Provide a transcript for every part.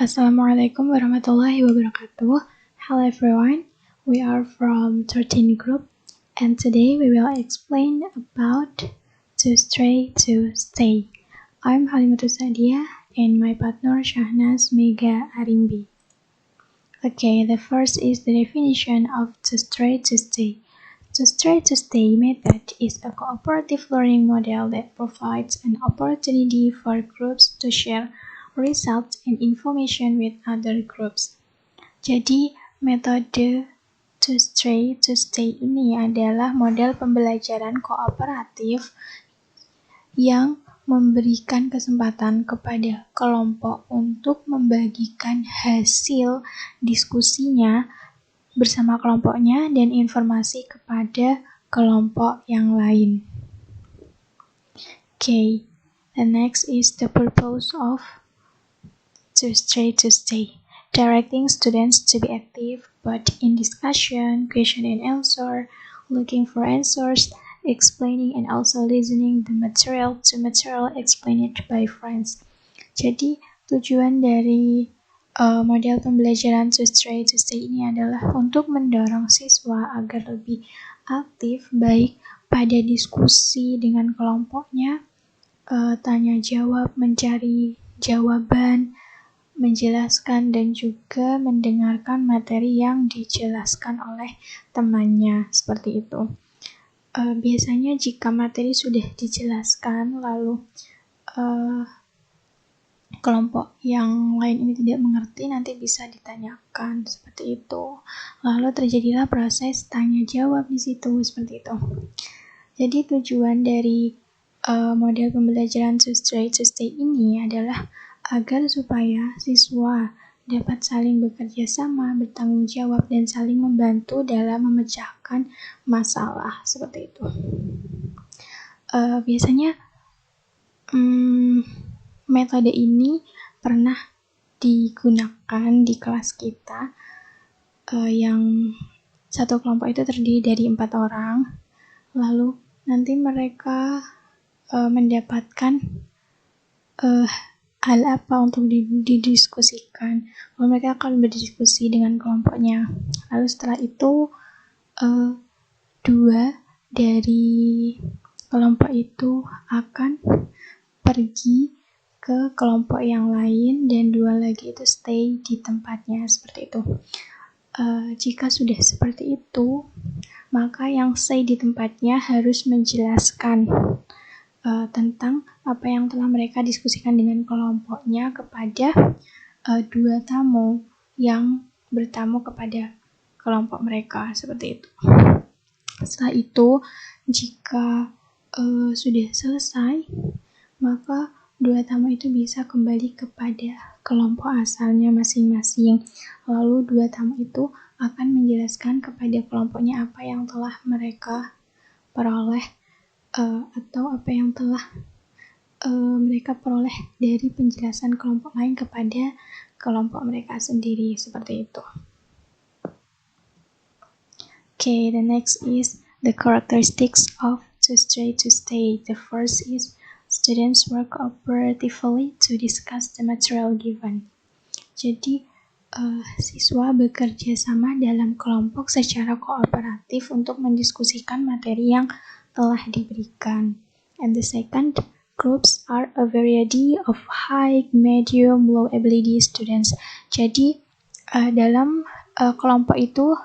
Assalamualaikum warahmatullahi wabarakatuh. Hello everyone, we are from 13 group and today we will explain about to stray to stay. I'm Halimatul Sadia and my partner Shahnaz Mega Arimbi. Okay, the first is the definition of to stray to stay. The stray to stay method is a cooperative learning model that provides an opportunity for groups to share results and information with other groups. Jadi, metode to stray to stay ini adalah model pembelajaran kooperatif yang memberikan kesempatan kepada kelompok untuk membagikan hasil diskusinya bersama kelompoknya dan informasi kepada kelompok yang lain. Okay, the next is the purpose of to stray to stay. Directing students to be active both in discussion, question and answer, looking for answers, explaining and also listening the material to material explained by friends. Jadi tujuan dari model pembelajaran to stray to stay ini adalah untuk mendorong siswa agar lebih aktif baik pada diskusi dengan kelompoknya, tanya jawab, mencari jawaban, menjelaskan dan juga mendengarkan materi yang dijelaskan oleh temannya, seperti itu. Biasanya jika materi sudah dijelaskan lalu kelompok yang lain ini tidak mengerti, nanti bisa ditanyakan seperti itu. Lalu terjadilah proses tanya jawab di situ, seperti itu. Jadi tujuan dari model pembelajaran to stray to stay ini adalah agar supaya siswa dapat saling bekerja sama, bertanggung jawab, dan saling membantu dalam memecahkan masalah, seperti itu. Biasanya metode ini pernah digunakan di kelas kita, yang satu kelompok itu terdiri dari 4 orang, lalu nanti mereka mendapatkan hal apa untuk didiskusikan. Lalu mereka akan berdiskusi dengan kelompoknya. Lalu setelah itu 2 dari kelompok itu akan pergi ke kelompok yang lain dan 2 lagi itu stay di tempatnya, seperti itu. Jika sudah seperti itu, maka yang stay di tempatnya harus menjelaskan tentang apa yang telah mereka diskusikan dengan kelompoknya kepada 2 tamu yang bertamu kepada kelompok mereka, seperti itu. Setelah itu, jika sudah selesai, maka 2 tamu itu bisa kembali kepada kelompok asalnya masing-masing. Lalu 2 tamu itu akan menjelaskan kepada kelompoknya apa yang telah mereka peroleh atau apa yang telah mereka peroleh dari penjelasan kelompok lain kepada kelompok mereka sendiri, seperti itu. Okay, the next is the characteristics of to stray to stay. The first is students work cooperatively to discuss the material given. Jadi siswa bekerja sama dalam kelompok secara kooperatif untuk mendiskusikan materi yang telah diberikan. And the second, groups are a variety of high, medium, low ability students. Jadi dalam kelompok itu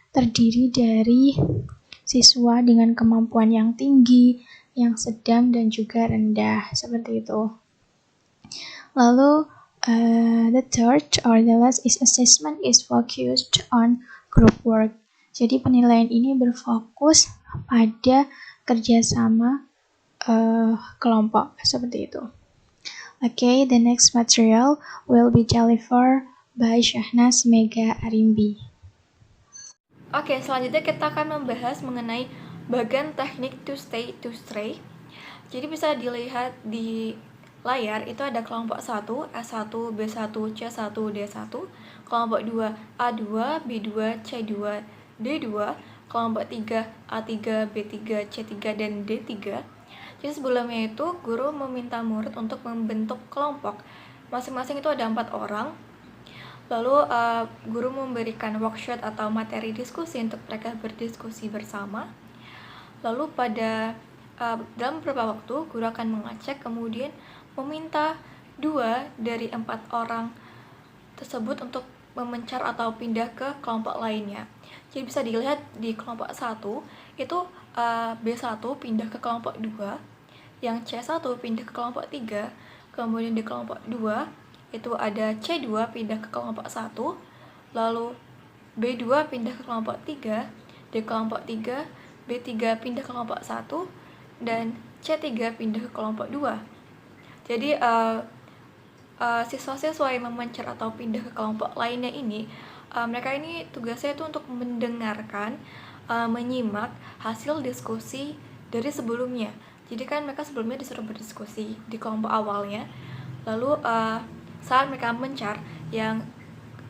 terdiri dari siswa dengan kemampuan yang tinggi, yang sedang dan juga rendah, seperti itu. Lalu the third or the last is assessment is focused on group work. Jadi penilaian ini berfokus pada kerjasama kelompok, seperti itu. Okay, the next material will be delivered by Shahnaz Mega Arimbi. Oke, selanjutnya kita akan membahas mengenai bagian teknik to stray. Jadi bisa dilihat di layar, itu ada kelompok 1, S1, B1, C1, D1, kelompok 2, A2, B2, C2, D2, kelompok 3, A3, B3, C3, dan D3. Jadi sebelumnya itu guru meminta murid untuk membentuk kelompok masing-masing itu ada 4 orang. Lalu guru memberikan workshop atau materi diskusi untuk mereka berdiskusi bersama. Lalu pada dalam beberapa waktu guru akan mengecek, kemudian meminta 2 dari 4 orang tersebut untuk memencar atau pindah ke kelompok lainnya. Jadi bisa dilihat di kelompok 1 itu B1 pindah ke kelompok 2, yang C1 pindah ke kelompok 3, kemudian di kelompok 2 itu ada C2 pindah ke kelompok 1, lalu B2 pindah ke kelompok 3, di kelompok 3 B3 pindah ke kelompok 1, dan C3 pindah ke kelompok 2. Jadi siswa-siswa yang memencar atau pindah ke kelompok lainnya ini, mereka ini tugasnya itu untuk mendengarkan, menyimak hasil diskusi dari sebelumnya. Jadi kan mereka sebelumnya disuruh berdiskusi di kelompok awalnya, lalu saat mereka mencar, yang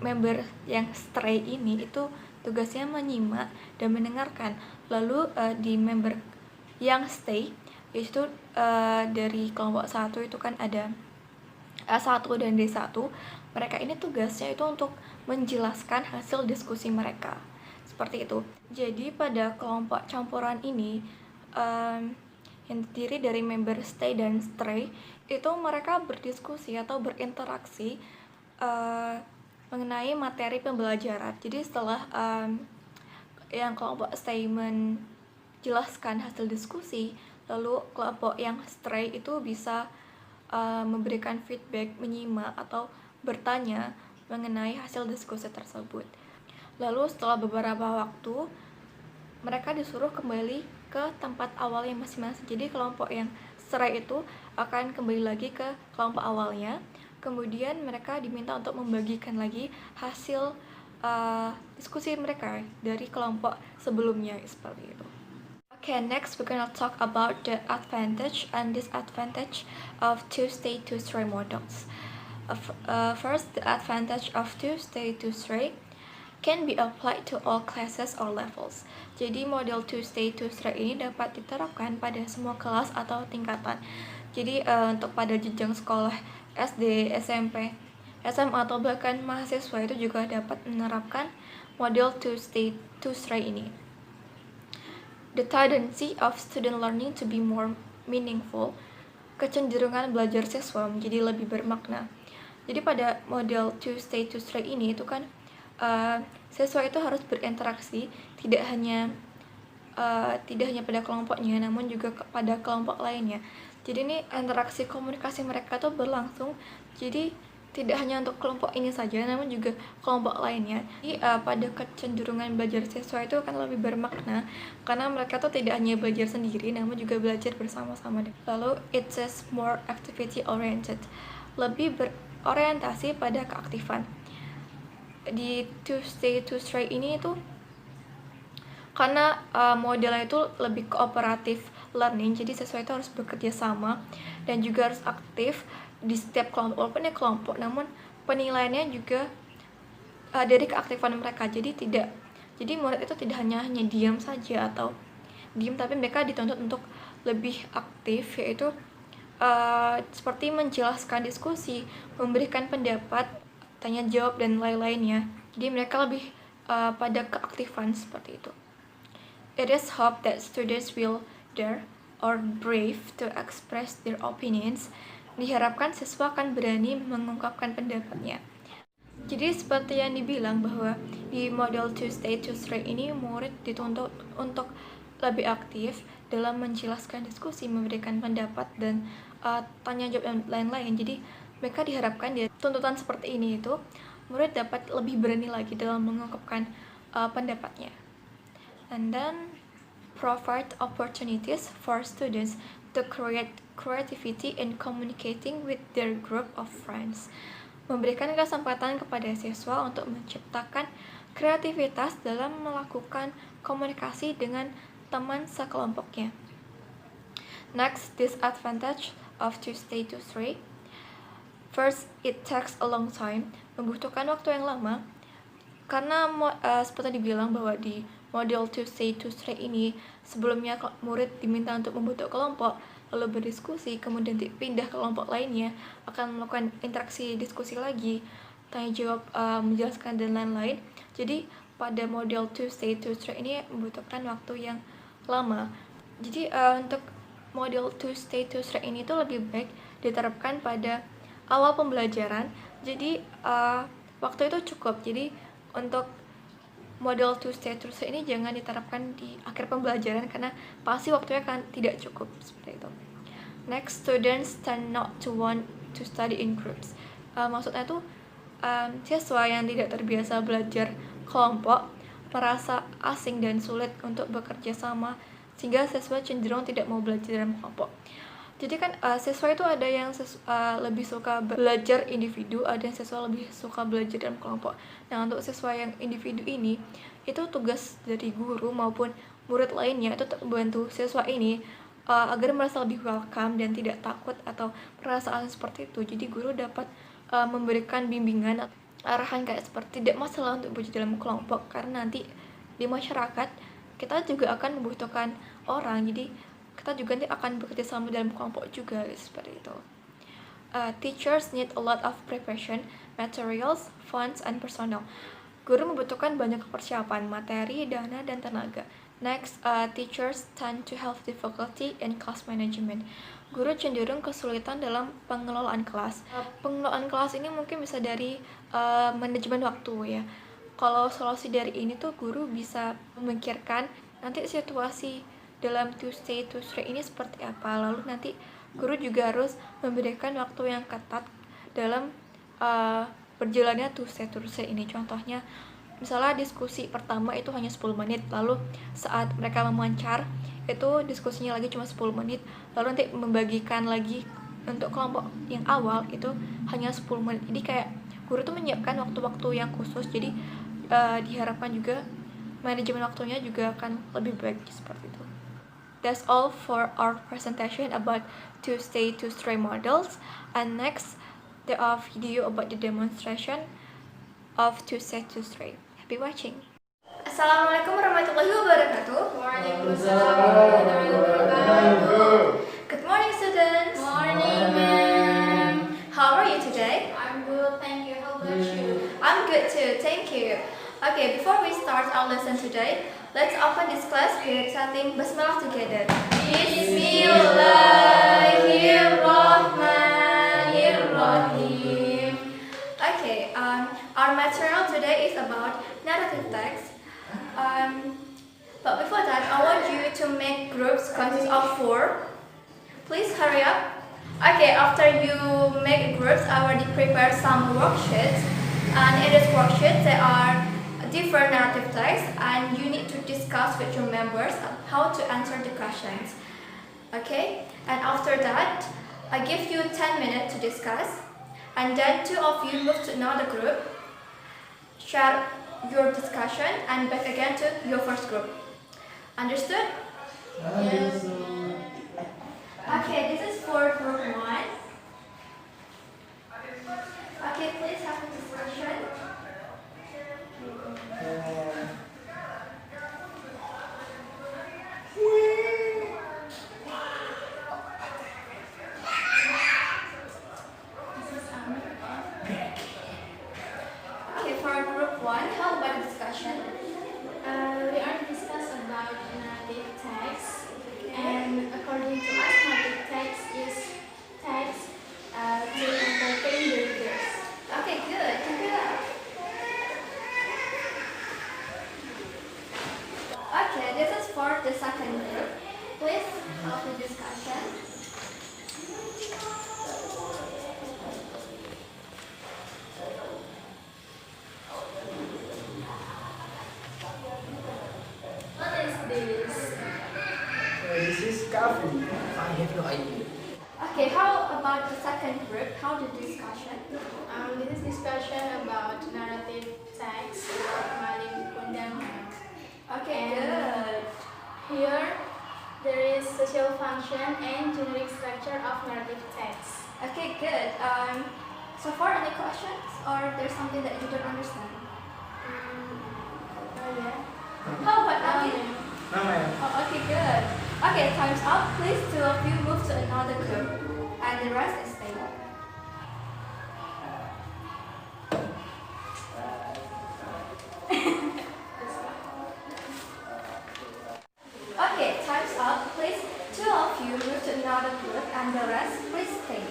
member yang stray ini itu tugasnya menyimak dan mendengarkan. Lalu di member yang stay itu dari kelompok 1 itu kan ada A1 dan D1. Mereka ini tugasnya itu untuk menjelaskan hasil diskusi mereka. Seperti itu. Jadi pada kelompok campuran ini yang terdiri dari member stay dan stray, itu mereka berdiskusi atau berinteraksi mengenai materi pembelajaran. Jadi setelah yang kelompok stay menjelaskan hasil diskusi, lalu kelompok yang stray itu bisa memberikan feedback, menyimak atau bertanya mengenai hasil diskusi tersebut. Lalu setelah beberapa waktu, mereka disuruh kembali ke tempat awalnya masing-masing. Jadi kelompok yang stray itu akan kembali lagi ke kelompok awalnya. Kemudian mereka diminta untuk membagikan lagi hasil diskusi mereka dari kelompok sebelumnya, seperti itu. Okay, next we're gonna talk about the advantage and disadvantage of two-stay, two-stray models. First, the advantage of two-stay, two-stray can be applied to all classes or levels. Jadi model two-stay, two-stray ini dapat diterapkan pada semua kelas atau tingkatan. Jadi untuk pada jenjang sekolah SD, SMP, SMA atau bahkan mahasiswa itu juga dapat menerapkan model two-stay, two-stray ini. The tendency of student learning to be more meaningful, kecenderungan belajar siswa menjadi lebih bermakna. Jadi pada model two-stay, two-stray ini itu kan siswa itu harus berinteraksi tidak hanya pada kelompoknya, namun juga pada kelompok lainnya. Jadi ini interaksi komunikasi mereka tuh berlangsung, jadi tidak hanya untuk kelompok ini saja, namun juga kelompok lainnya. Jadi pada kecenderungan belajar siswa itu akan lebih bermakna, karena mereka tuh tidak hanya belajar sendiri, namun juga belajar bersama-sama. Lalu it is more activity oriented, lebih berorientasi pada keaktifan. Di two-stay, two-stray ini itu karena modelnya itu lebih kooperatif learning, jadi siswa itu harus bekerja sama dan juga harus aktif di setiap kelompok. Walaupun kelompok, namun penilaiannya juga dari keaktifan mereka. Jadi murid itu tidak hanya diam saja atau diam, tapi mereka dituntut untuk lebih aktif, yaitu seperti menjelaskan diskusi, memberikan pendapat, tanya jawab dan lain-lainnya. Jadi mereka lebih pada keaktifan seperti itu. It is hoped that students will dare or brave to express their opinions. Diharapkan siswa akan berani mengungkapkan pendapatnya. Jadi seperti yang dibilang bahwa di model two-stay, two-stray ini murid dituntut untuk lebih aktif dalam menjelaskan diskusi, memberikan pendapat dan tanya jawab dan lain-lain. Jadi mereka diharapkan di tuntutan seperti ini itu murid dapat lebih berani lagi dalam mengungkapkan pendapatnya. And then provide opportunities for students to create creativity in communicating with their group of friends. Memberikan kesempatan kepada siswa untuk menciptakan kreativitas dalam melakukan komunikasi dengan teman sekelompoknya. Next, disadvantage of two-stay, two-stray. First, it takes a long time, membutuhkan waktu yang lama, karena seperti dibilang bahwa di model two-stay, two-stray ini sebelumnya murid diminta untuk membentuk kelompok, lalu berdiskusi, kemudian pindah ke kelompok lainnya, akan melakukan interaksi diskusi lagi, tanya jawab, menjelaskan dan lain-lain. Jadi pada model to stay to stray ini membutuhkan waktu yang lama. Jadi untuk model to stay to stray ini tuh lebih baik diterapkan pada awal pembelajaran. Jadi waktu itu cukup. Jadi untuk model to stay to stray ini jangan diterapkan di akhir pembelajaran karena pasti waktunya kan tidak cukup seperti itu. Next, students tend not to want to study in groups. Maksudnya tuh siswa yang tidak terbiasa belajar kelompok merasa asing dan sulit untuk bekerja sama, sehingga siswa cenderung tidak mau belajar dalam kelompok. Jadi kan siswa itu ada yang lebih suka belajar individu, ada yang siswa lebih suka belajar dalam kelompok. Nah, untuk siswa yang individu ini, itu tugas dari guru maupun murid lainnya itu membantu siswa ini agar merasa lebih welcome dan tidak takut atau merasa asing seperti itu. Jadi guru dapat memberikan bimbingan, arahan kayak seperti tidak masalah untuk belajar dalam kelompok, karena nanti di masyarakat kita juga akan membutuhkan orang, jadi kita juga nanti akan bekerja sama dalam kelompok juga, seperti itu. Teachers need a lot of preparation, materials, funds, and personnel. Guru membutuhkan banyak persiapan, materi, dana, dan tenaga. Next, teachers tend to have difficulty in class management. Guru cenderung kesulitan dalam pengelolaan kelas. Pengelolaan kelas ini mungkin bisa dari manajemen waktu ya. Kalau solusi dari ini tuh guru bisa memikirkan nanti situasi dalam to stay to stray ini seperti apa. Lalu nanti guru juga harus memberikan waktu yang ketat dalam berjalannya to stay to stray ini. Contohnya misalnya diskusi pertama itu hanya 10 menit, lalu saat mereka memancar itu diskusinya lagi cuma 10 menit, lalu nanti membagikan lagi untuk kelompok yang awal itu hanya 10 menit. Jadi kayak guru tuh menyiapkan waktu-waktu yang khusus, jadi diharapkan juga manajemen waktunya juga akan lebih baik seperti itu. That's all for our presentation about to stay to stray models, and next there are video about the demonstration of to stay to stray. Happy watching. Assalamualaikum warahmatullahi wabarakatuh. Waalaikumsalam warahmatullahi wabarakatuh. Good morning, students. Morning, ma'am. How are you today? I'm good, thank you. How about you? I'm good too, thank you. Okay, before we start our lesson today, let's open this class by reciting Basmalah together. Bismillahirrahmanirrahim. Okay, our material today is about narrative text. But before that, I want you to make groups consist of 4. Please hurry up. Okay, after you make groups, I already prepared some worksheets, and in this worksheet there are different narrative texts, and you need to discuss with your members how to answer the questions. Okay, and after that, I give you 10 minutes to discuss, and then 2 of you move to another group, share your discussion, and back again to your first group. Understood? Yes. Okay, this is for group 1. Okay, please have a discussion. Okay, for group 1, how about the discussion? We are discuss about narrative text, and according to us, narrative text is text to entertain the readers. Okay, good. Keep it up. Okay, this is for the second group. Please help the discussion. What is this? This is coffee. I have no idea. Okay, how about the second group? How the discussion? This is discussion about narrative text about Maling Kundang. Okay, And good. here there is social function and generic structure of narrative text. Okay, good. So far, any questions, or there's something that you don't understand? Oh yeah. How about Nabil? No, ma'am. Oh, okay, good. Okay, time's up. Please two of you move to another group, and the rest is stay. Okay, time's up. Please two of you move to another group, and the rest please stay.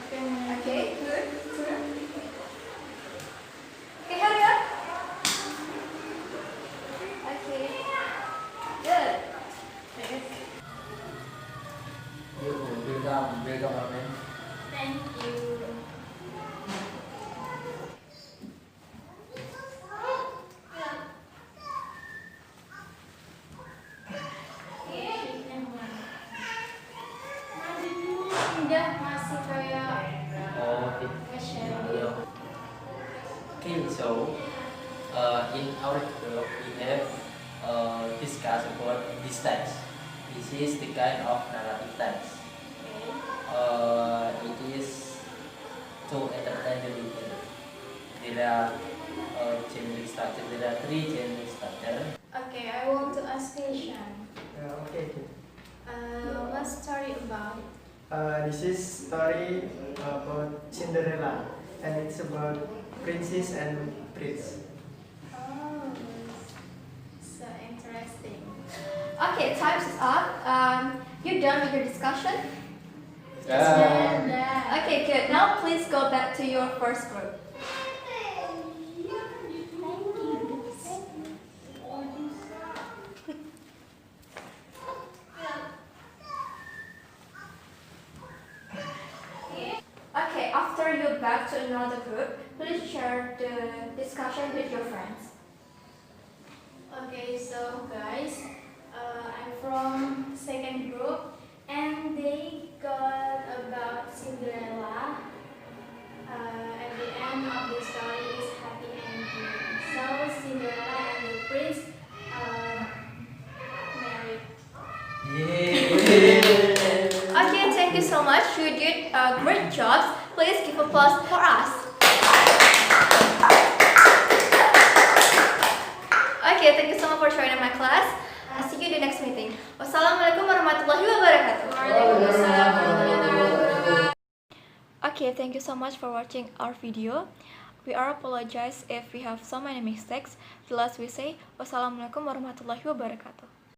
Okay, good. Okay, hurry up. Okay, good. Welcome, Amen. Thank you. Udah masih kayak nge-share gitu. Okay, so in our group we have discussed about this text. This is the kind of narrative text. It is to entertain the reader. There are generic structure. There are three generic structure. Okay, I want to ask question. Okay. What's story about? This is story about Cinderella, and it's about princess and prince. Oh, so interesting. Okay, time's is up. You done with your discussion? Yeah. Okay, good. Now please go back to your first group. Okay, after you're back to another group, please share the discussion with your friends. Okay, so guys, I'm from second group, and they got about Cinderella. At the end of the story is happy ending. So Cinderella and the prince married. Okay, thank you so much. You did a great job. Please give applause for us. Okay, thank you so much for joining my class. I'll see you in the next meeting. Wassalamualaikum warahmatullahi wabarakatuh. Waalaikumsalam warahmatullahi wabarakatuh. Okay, thank you so much for watching our video. We are apologize if we have so many mistakes. The last we say, wassalamualaikum warahmatullahi wabarakatuh.